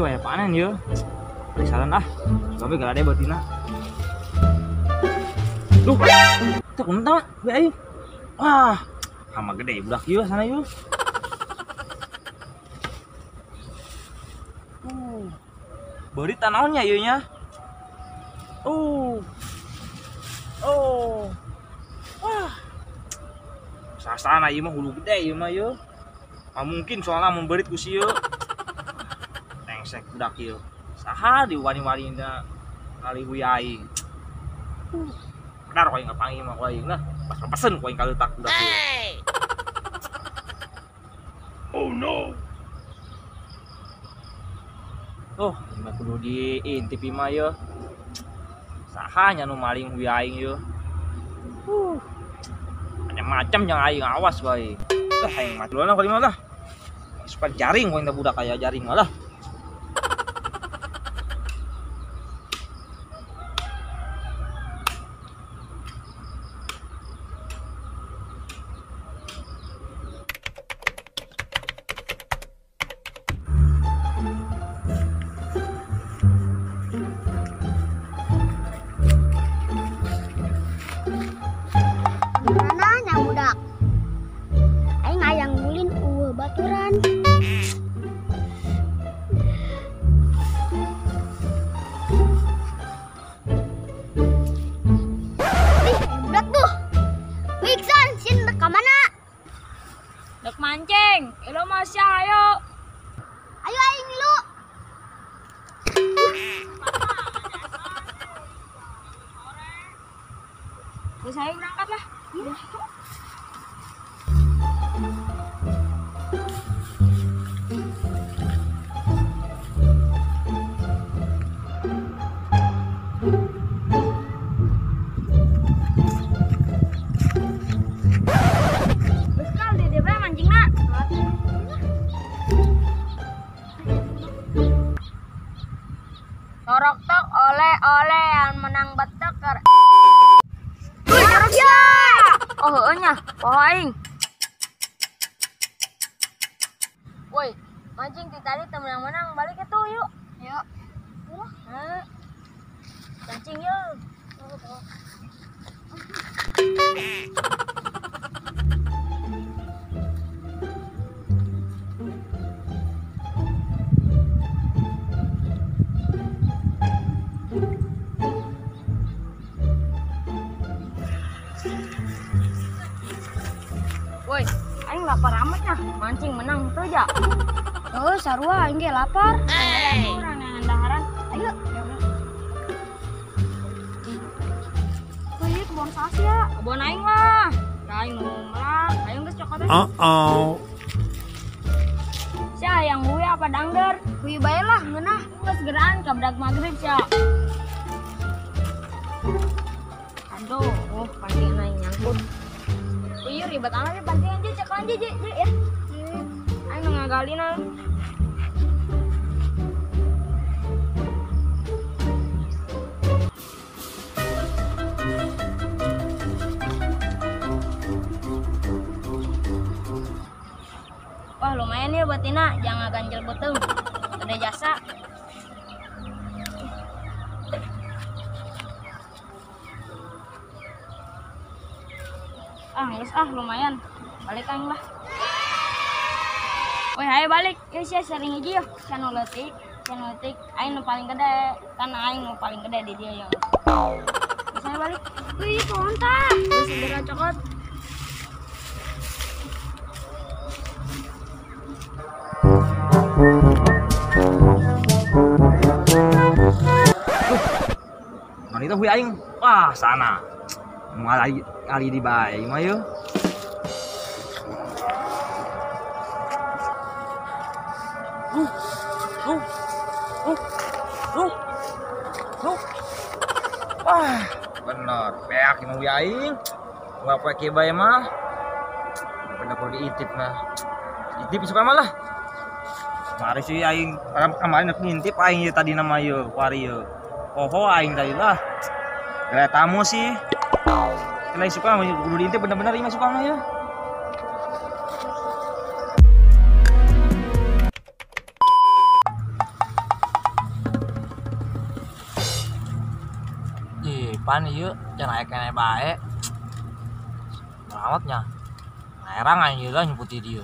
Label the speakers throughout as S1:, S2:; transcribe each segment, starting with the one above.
S1: ya panen ya. Saran tapi gak ada batina. Duh, itu kenapa? Aing. Wah, sama gede budak yuk sana yuk. Beri tanahnya yuk nya. Wah. Sasana ieu mah hulu gede ieu mah yeuh. Mungkin soalnya memberi ku si yeuh. Tengsek budak ieu. Saha diwani-wanina kali wi aing. Benar koy ngapangi mah koy nah. Pas pesen koy kaleutak budak ieu. Oh no. Mah kudu diintip mah yeuh. Saha nya nu maling wi aing yeuh. Macam yang aing awas bae. Aing mah duluan kali mah lah. Suka jaring koy budak aya jaring mah lah.
S2: Baturan. Budak tuh. Wiksan, sin dek ka mana?
S3: Dek mancing. Ilo masih ayo.
S2: Ayo aing lu.
S3: Terus saya berangkat lah. Torok tok oleh yang menang beteker.
S2: Ya.
S3: Oh heueuh nya, poho aing. Woi, mancing ti tadi teu menang-menang, balik atuh yuk. Yuk. Heuh. Mancing yuk. Woi, aing lapar amat nah. Mancing menang tuh aja.
S2: Oh, sarua aing ge lapar.
S3: Urang yang andaharan. Ayo.
S2: Wih, kebon sasia.
S3: Kebon aing lah. Aing nu melang, aing geus cokot. Sia yang hui apa dangder?
S2: Hui bae lah ngeunah.
S3: Geus geraan ka budak magrib sia. Aduh, pancing aing nyangkut. Iya ribet amat ya pancing aja, cek aja ya. Ayo ngagalin al. Wah lumayan ya buat Tina, jangan ganjel betung. Ada jasa. Nges lumayan. Balik aing lah. Woi, ayo balik. Ya sia sering aja yuk. Channel letik. Aing nu paling gede. Kan aing nu paling gede di dia yang. Saya balik.
S2: Wih, kontak.
S3: Terus segera cokot.
S1: Manita hui aing. Wah, sana. Mulai kali di bae mah yeuh. Wah, bener. Peak nu wi aing. Gua pake bae mah. Bener perlu diintip mah. Intip suka mah lah. Mari sih aing kemarin aku ngintip aing tadi nama yeuh, wari yeuh. Poho aing tadi lah. Gaya tamu sih. Kena suka kudu diintip bener-bener ini suka mah ya. umpan ieu can aya keneh bae. Merawatnya. Ngerang anjir lah nyebut di dieu.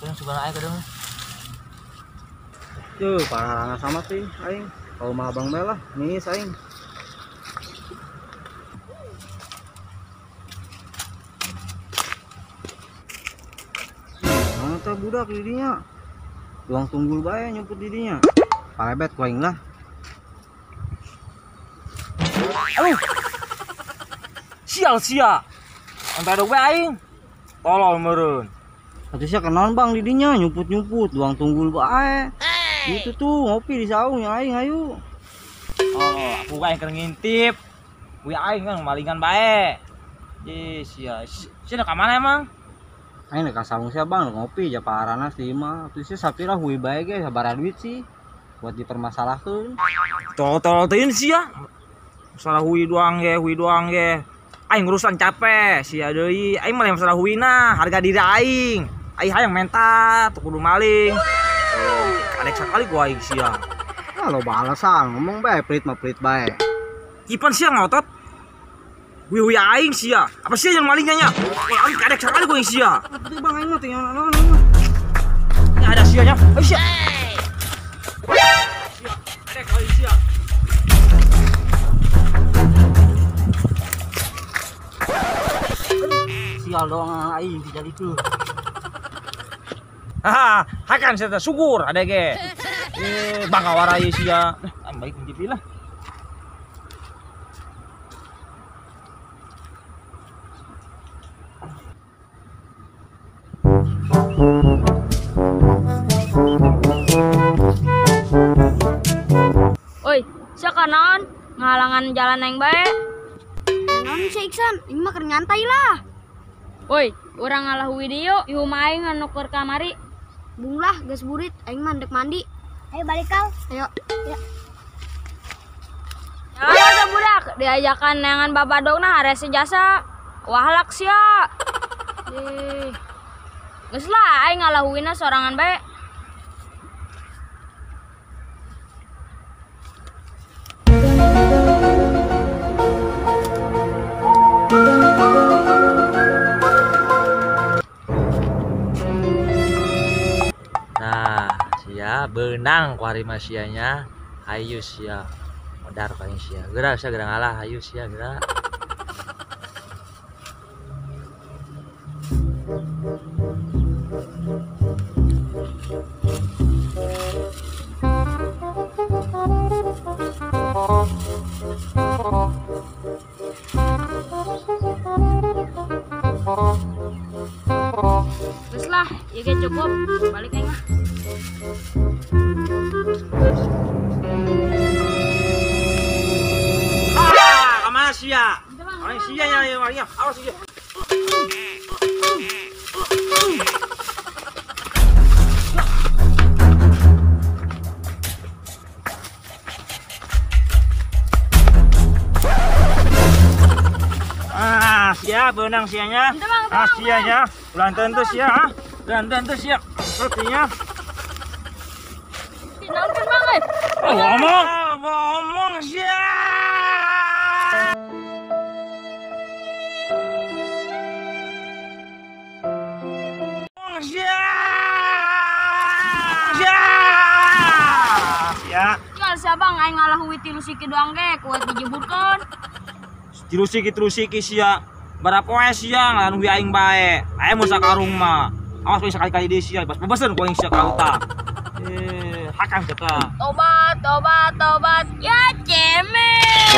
S1: Terus sebenarnya aya kadang.
S4: Tuh, parah sama sih aing. Kalau mah abang meh lah, nih aing. Mana teh budak di dinya? Tuang tunggul bae nyumput di dinya. Palebet ku aing lah.
S1: Aduh. Sial. Sampai ada gue aing. Tolol meureun.
S4: Atuh kenaon bang di dinya nyumput tuang tunggul bae. Itu tuh ngopi di saung yang aing ayo.
S1: Oh, aku aing keur ngintip. Gue aing kan malingan bae. Sia. Sia ka mana emang?
S4: Aing ka saung sia bang ngopi ja parana sih mah. Atuh sia sapira huy bae ge sabaraha duit sih buat dipermasalahkeun.
S1: Tolol teuing sia. Masalah hui doang ge. Aing urusan capek sia deui. Aing mah masalah huina, harga diri aing. Aing hayang menta, tuh kudu maling. Kadek sekali gua aing sia.
S4: Ah lo balasan ngomong bae pelit bae.
S1: Kipan sia ngotot. Hui aing sia. Apa sia yang malingnya nya? Wah, aing kadek sekali gua aing sia.
S4: Itu bang aing mah teh naon.
S1: Ini ada sia nya. Ayo sia. Sia, kadek kali sia.
S4: Sial doang aing jadi tuh.
S1: Haha, hakan saya syukur ada ge. Bangga warai sia. Baik menjadi lah.
S3: Oi, sakanon ngalangan jalan yang baik.
S2: Naon si Iksan? Ini mah keur nyantai lah.
S3: Woi, urang ngalah video, ieu mah aing anu keur kamari.
S2: Bunglah geus burit, aing mandek mandi. Ayo balik kau. Ayo.
S3: Ya ada budak, diajakan neangan babadogna harese jasa. Wahlak sia. Geus lah aing ngalahuina sorangan bae.
S1: Nah, sia beunang ku harima sianya. Hayu sia. Modar ka sia. Geura sia geura ngalah hayu sia geura.
S3: Geus lah, ieu ge cukup. Balik aing mah.
S1: Kemana sia? Orang sia nya, awas sia. Sia beunang sianya. Sianya. Ulang tentu sia. Dan tentu sia. Sepertinya.
S3: Naon Bang euy?
S1: Ngomong sia.
S3: Tinggal sabang aing ngalah huwi tilu siki doang ge kuat dijeburkeun.
S1: Tilu siki sia. Berapa wae sia ngalan hui aing bae. Aya mun sakarung mah. Awas we sakali-kali deui sia, bas bebeseun ku aing sia ka utang. Hakang kita.
S3: Tobat, ya cemen.